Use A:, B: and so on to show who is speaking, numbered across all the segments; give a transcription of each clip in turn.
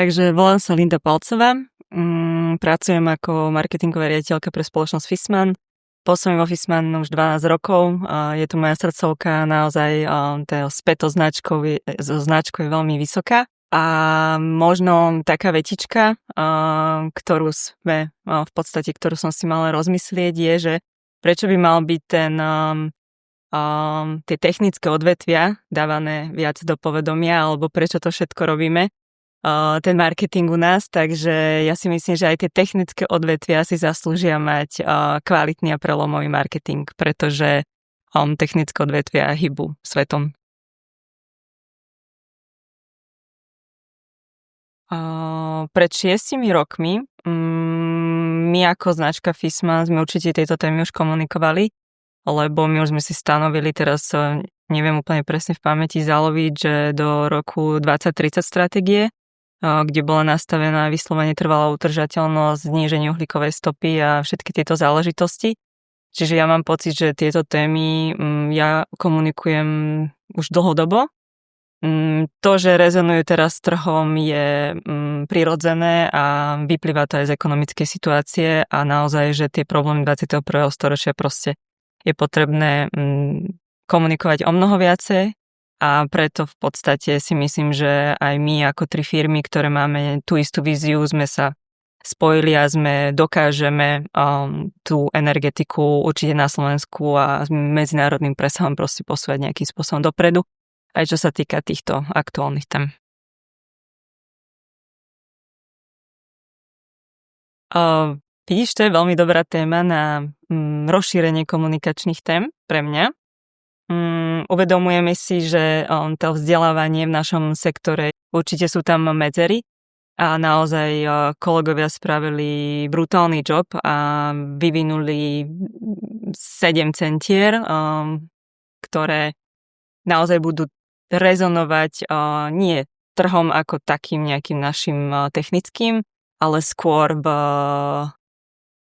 A: Takže volám sa Linda Palcová, pracujem ako marketingová riaditeľka pre spoločnosť Fissmann. Pôsobím vo Fissmann už 12 rokov, je to moja srdcovka, naozaj tá spätosť značkou je veľmi vysoká. A možno taká vetička, ktorú som si mala rozmyslieť, je, že prečo by mal byť tie technické odvetvia dávané viac do povedomia, alebo prečo to všetko robíme, ten marketing u nás, takže ja si myslím, že aj tie technické odvetvia si zaslúžia mať kvalitný a prelomový marketing, pretože technické odvetvia hýbu svetom. Pred 6 rokmi my ako značka Fissmann sme určite tieto témy už komunikovali, lebo my už sme si stanovili teraz, neviem úplne presne v pamäti zaloviť, že do roku 2030 stratégie, kde bola nastavená vyslovene trvalá udržateľnosť, zníženie uhlíkovej stopy a všetky tieto záležitosti. Čiže ja mám pocit, že tieto témy ja komunikujem už dlhodobo. To, že rezonujú teraz s trhom, je prirodzené a vyplýva to aj z ekonomickej situácie a naozaj, že tie problémy 21. storočia proste je potrebné komunikovať o mnoho viacej. A preto v podstate si myslím, že aj my ako 3 firmy, ktoré máme tú istú víziu, sme sa spojili a dokážeme tú energetiku určite na Slovensku a s medzinárodným presahom proste posúvať nejakým spôsobom dopredu, aj čo sa týka týchto aktuálnych tém. Vidíš, to je veľmi dobrá téma na rozšírenie komunikačných tém pre mňa. Uvedomujeme si, že to vzdelávanie v našom sektore, určite sú tam medzery a naozaj kolegovia spravili brutálny job a vyvinuli 7 centier, ktoré naozaj budú rezonovať nie trhom ako takým nejakým našim technickým, ale skôr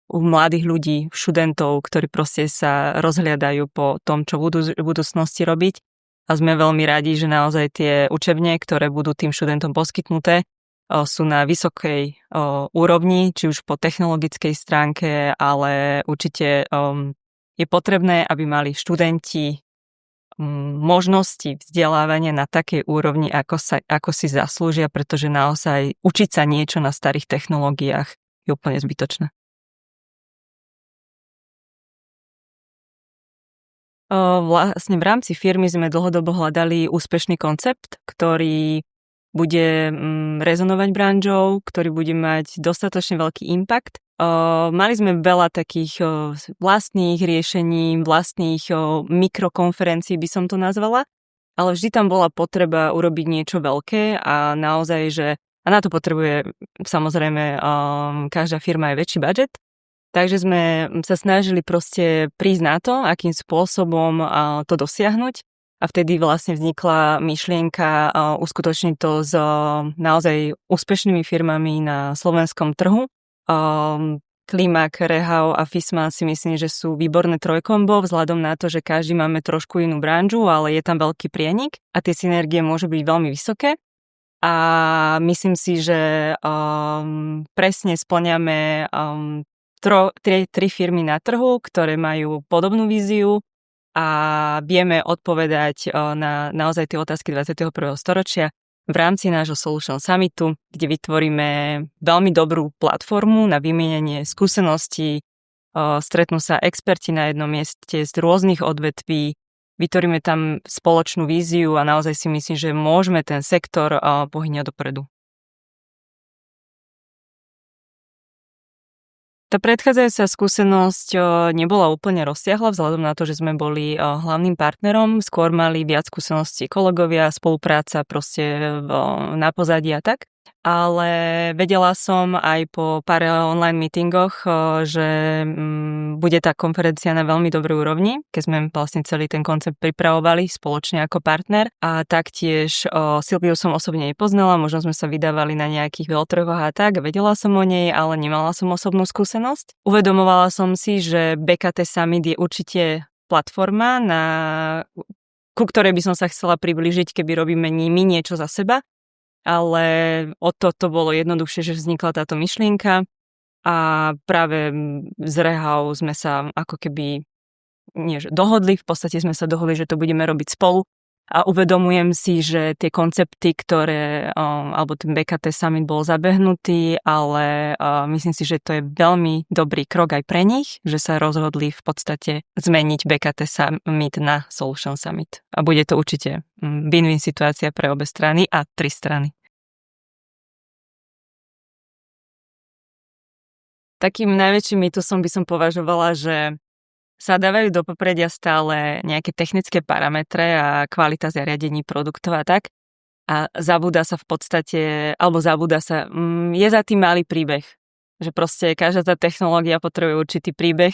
A: u mladých ľudí, študentov, ktorí proste sa rozhliadajú po tom, čo budú v budúcnosti robiť. A sme veľmi radi, že naozaj tie učebne, ktoré budú tým študentom poskytnuté, sú na vysokej úrovni, či už po technologickej stránke, ale určite je potrebné, aby mali študenti možnosti vzdelávania na takej úrovni, ako si zaslúžia, pretože naozaj učiť sa niečo na starých technológiách je úplne zbytočné. Vlastne v rámci firmy sme dlhodobo hľadali úspešný koncept, ktorý bude rezonovať branžou, ktorý bude mať dostatočne veľký impact. Mali sme veľa takých vlastných riešení, vlastných mikrokonferencií by som to nazvala, ale vždy tam bola potreba urobiť niečo veľké a naozaj, že a na to potrebuje samozrejme každá firma aj väčší budget. Takže sme sa snažili proste prísť na to, akým spôsobom to dosiahnuť. A vtedy vlastne vznikla myšlienka uskutočniť to s naozaj úspešnými firmami na slovenskom trhu. Klimak, Rehau a Fissmann si myslím, že sú výborné trojkombo vzhľadom na to, že každý máme trošku inú branžu, ale je tam veľký prienik a tie synergie môžu byť veľmi vysoké. A myslím si, že presne spĺňame tri firmy na trhu, ktoré majú podobnú víziu a vieme odpovedať na naozaj tie otázky 21. storočia v rámci nášho Solution Summitu, kde vytvoríme veľmi dobrú platformu na vymienenie skúseností, stretnú sa experti na jednom mieste z rôznych odvetví, vytvoríme tam spoločnú víziu a naozaj si myslím, že môžeme ten sektor pohyňať dopredu. Tá predchádzajúca skúsenosť nebola úplne rozsiahla vzhľadom na to, že sme boli hlavným partnerom, skôr mali viac skúseností kolegovia, spolupráca proste na pozadí a tak. Ale vedela som aj po pár online meetingoch, že bude tá konferencia na veľmi dobrej úrovni, keď sme vlastne celý ten koncept pripravovali spoločne ako partner. A taktiež Silviu som osobne nepoznala, možno sme sa vydávali na nejakých veľtrhoch a tak, vedela som o nej, ale nemala som osobnú skúsenosť. Uvedomovala som si, že BKT Summit je určite platforma, ku ktorej by som sa chcela priblížiť, keby robíme my niečo za seba. ale o to bolo jednoduchšie, že vznikla táto myšlienka a práve z Rehau sme sa ako keby nie že dohodli, v podstate sme sa dohodli, že to budeme robiť spolu a uvedomujem si, že tie koncepty, ktoré, alebo ten BKT Summit bol zabehnutý, ale myslím si, že to je veľmi dobrý krok aj pre nich, že sa rozhodli v podstate zmeniť BKT Summit na Solution Summit. A bude to určite win-win situácia pre obe strany a 3 strany. Takým najväčším mýtusom by som považovala, že sa dávajú do popredia stále nejaké technické parametre a kvalita zariadení produktov a tak. A zabúda sa v podstate, je za tým malý príbeh. Že proste každá tá technológia potrebuje určitý príbeh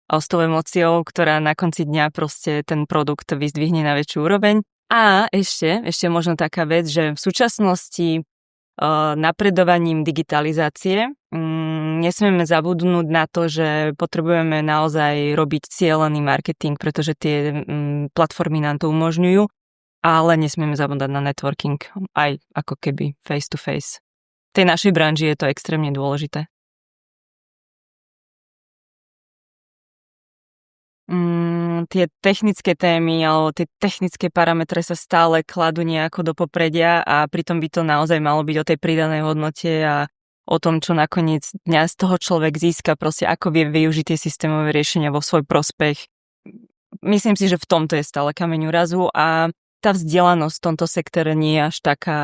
A: a s tou emóciou, ktorá na konci dňa proste ten produkt vyzdvihne na väčšiu úroveň. A ešte možno taká vec, že v súčasnosti napredovaním digitalizácie nesmieme zabudnúť na to, že potrebujeme naozaj robiť cielený marketing, pretože tie platformy nám to umožňujú, ale nesmieme zabúdať na networking, aj ako keby face to face. V tej našej branži je to extrémne dôležité. Tie technické témy alebo tie technické parametre sa stále kladú nejako do popredia a pritom by to naozaj malo byť o tej pridanej hodnote a o tom, čo nakoniec dňa z toho človek získa, proste ako vie využiť tie systémové riešenia vo svoj prospech. Myslím si, že v tomto je stále kameň úrazu a tá vzdelanosť v tomto sektore nie je až taká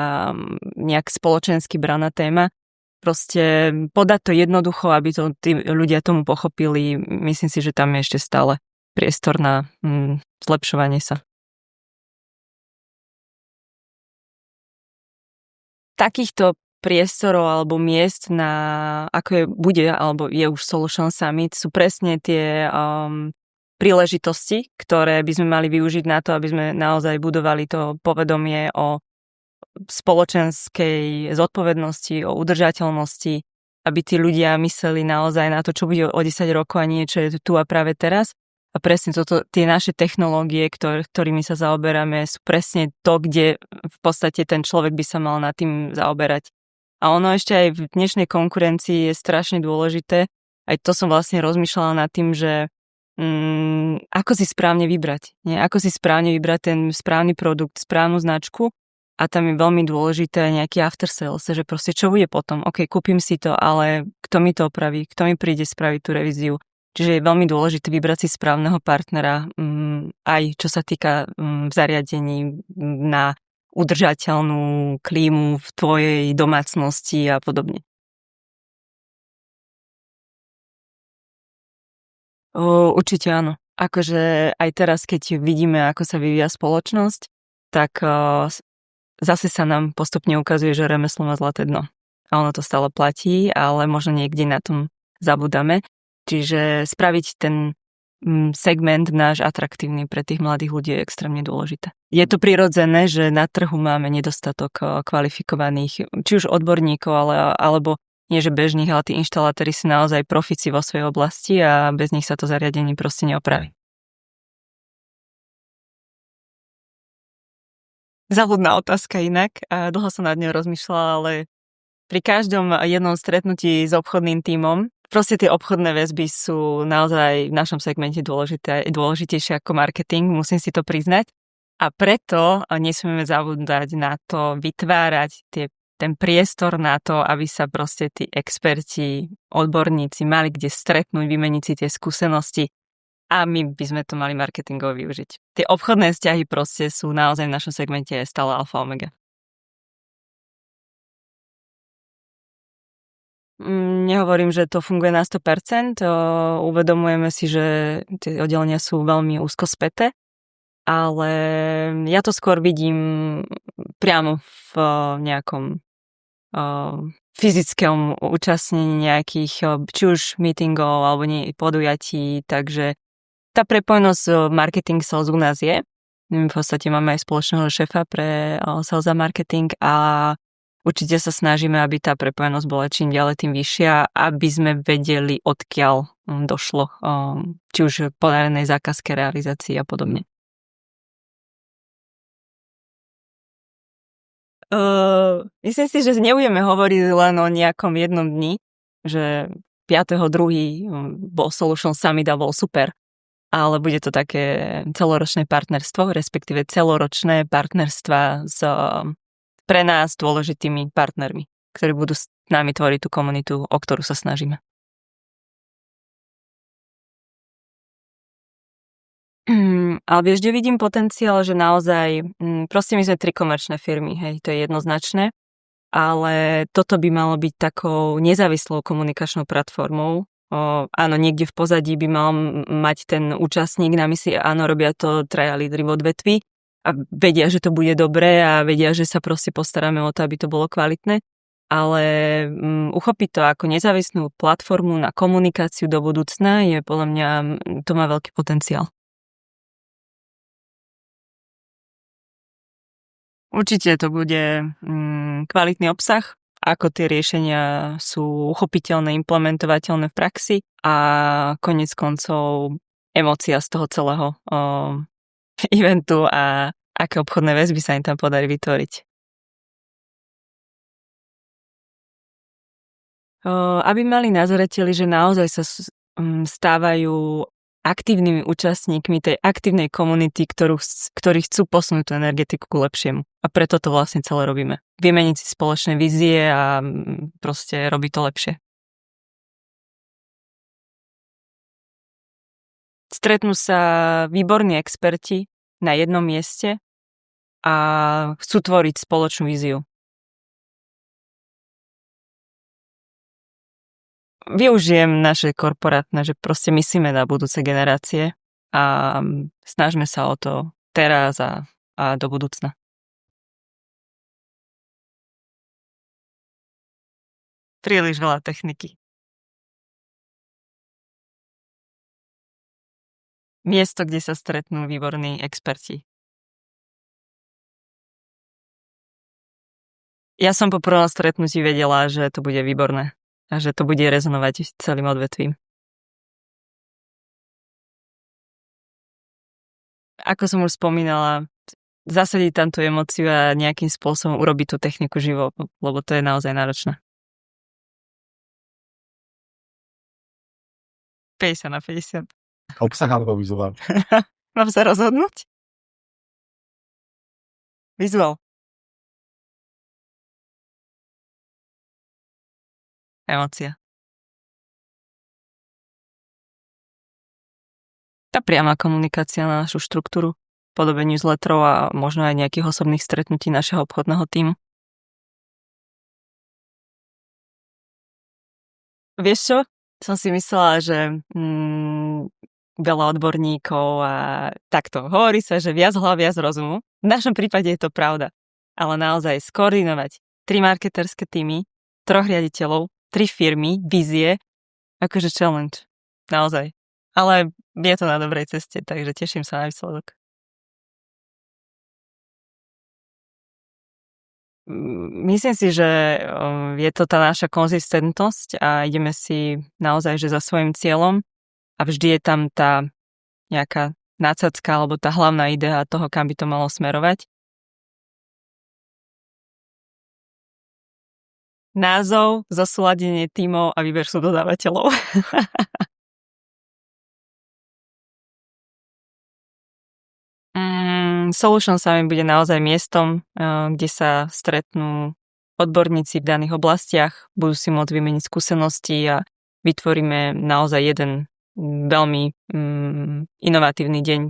A: nejak spoločensky braná téma. Proste podať to jednoducho, aby to tí ľudia tomu pochopili, myslím si, že tam je ešte stále priestor na zlepšovanie sa. Takýchto priestorov alebo miest je už Solution Summit, sú presne tie príležitosti, ktoré by sme mali využiť na to, aby sme naozaj budovali to povedomie o spoločenskej zodpovednosti, o udržateľnosti, aby tí ľudia mysleli naozaj na to, čo bude o 10 rokov a nie čo je tu a práve teraz. A presne tie naše technológie, ktorými sa zaoberáme, sú presne to, kde v podstate ten človek by sa mal nad tým zaoberať. A ono ešte aj v dnešnej konkurencii je strašne dôležité. Aj to som vlastne rozmýšľala nad tým, že ako si správne vybrať. Nie? Ako si správne vybrať ten správny produkt, správnu značku. A tam je veľmi dôležité nejaký after sales, že proste čo bude potom. OK, kúpim si to, ale kto mi to opraví, kto mi príde spraviť tú revíziu. Čiže je veľmi dôležité vybrať si správneho partnera, aj čo sa týka zariadení na udržateľnú klímu v tvojej domácnosti a podobne. Určite áno. Akože aj teraz, keď vidíme, ako sa vyvíja spoločnosť, tak zase sa nám postupne ukazuje, že remeslo má zlaté dno. A ono to stále platí, ale možno niekde na tom zabudáme. Čiže spraviť ten segment náš atraktívny pre tých mladých ľudí je extrémne dôležité. Je to prirodzené, že na trhu máme nedostatok kvalifikovaných, či už odborníkov, alebo nie že bežných, ale tí inštalatéri sú naozaj profici vo svojej oblasti a bez nich sa to zariadenie proste neopraví. Záľudná otázka inak. Dlho som nad ňou rozmýšľala, ale pri každom jednom stretnutí s obchodným tímom proste tie obchodné väzby sú naozaj v našom segmente dôležitejšie ako marketing, musím si to priznať. A preto nesmieme zabúdať na to vytvárať ten priestor na to, aby sa proste tí experti, odborníci mali kde stretnúť, vymeniť si tie skúsenosti a my by sme to mali marketingovo využiť. Tie obchodné vzťahy proste sú naozaj v našom segmente stále alfa omega. Nehovorím, že to funguje na 100%, uvedomujeme si, že tie oddelenia sú veľmi úzko späté, ale ja to skôr vidím priamo v nejakom fyzickom účastnení nejakých, či už meetingov alebo podujatí, takže tá prepojenosť marketing sales u nás je. V podstate máme aj spoločného šéfa pre sales a marketing a určite sa snažíme, aby tá prepojenosť bola čím ďalej tým vyššia, aby sme vedeli, odkiaľ došlo, či už podarenej zákazke, realizácii a podobne. Myslím si, že nebudeme hovoriť len o nejakom jednom dni, že 5.2. bol Solution Summit a bol super, ale bude to také celoročné partnerstvo, respektíve celoročné partnerstva s pre nás dôležitými partnermi, ktorí budú s nami tvoriť tú komunitu, o ktorú sa snažíme. Ale vieš, kde vidím potenciál, že naozaj, proste my sme 3 komerčné firmy, hej, to je jednoznačné, ale toto by malo byť takou nezávislou komunikačnou platformou. Áno, niekde v pozadí by mal mať ten účastník na misii, áno, robia to traja lídri v odvetví a vedia, že to bude dobré a vedia, že sa proste postaráme o to, aby to bolo kvalitné, ale uchopiť to ako nezávislú platformu na komunikáciu do budúcna je podľa mňa, to má veľký potenciál. Určite to bude kvalitný obsah, ako tie riešenia sú uchopiteľné, implementovateľné v praxi a koniec koncov emócia z toho celého eventu a aké obchodné väzby sa im tam podarí vytvoriť. Aby mali na zreteli, že naozaj sa stávajú aktívnymi účastníkmi tej aktívnej komunity, ktorí chcú posunúť tú energetiku ku lepšiemu. A preto to vlastne celé robíme. Vymeniť si spoločné vízie a proste robiť to lepšie. Stretnú sa výborní experti na jednom mieste a chcú tvoriť spoločnú víziu. Využijem naše korporátne, že proste myslíme na budúce generácie a snažme sa o to teraz a do budúcna. Príliš veľa techniky. Miesto, kde sa stretnú výborní experti. Ja som po prvom stretnutí vedela, že to bude výborné a že to bude rezonovať celým odvetvím. Ako som už spomínala, zasadiť tam tú emóciu a nejakým spôsobom urobiť tú techniku živo, lebo to je naozaj náročné. 50/50.
B: Obsah alebo vizuál?
A: Mám sa rozhodnúť? Vizuál. Emócia. Tá priama komunikácia na našu štruktúru, podobe newsletterov a možno aj nejakých osobných stretnutí našeho obchodného tímu. Vieš čo? Som si myslela, že veľa odborníkov a takto. Hovorí sa, že viac hlav, viac rozumu. V našom prípade je to pravda. Ale naozaj skoordinovať 3 marketerské týmy, 3 riaditeľov, 3 firmy, vízie, akože challenge. Naozaj. Ale je to na dobrej ceste, takže teším sa na výsledok. Myslím si, že je to tá naša konzistentnosť a ideme si naozaj že za svojím cieľom a vždy je tam tá nejaká nácadzka alebo tá hlavná idea toho, kam by to malo smerovať. Názov, zosúladenie tímov a výber subdodávateľov. Solution Summit bude naozaj miestom, kde sa stretnú odborníci v daných oblastiach, budú si môcť vymeniť skúsenosti a vytvoríme naozaj jeden veľmi inovatívny deň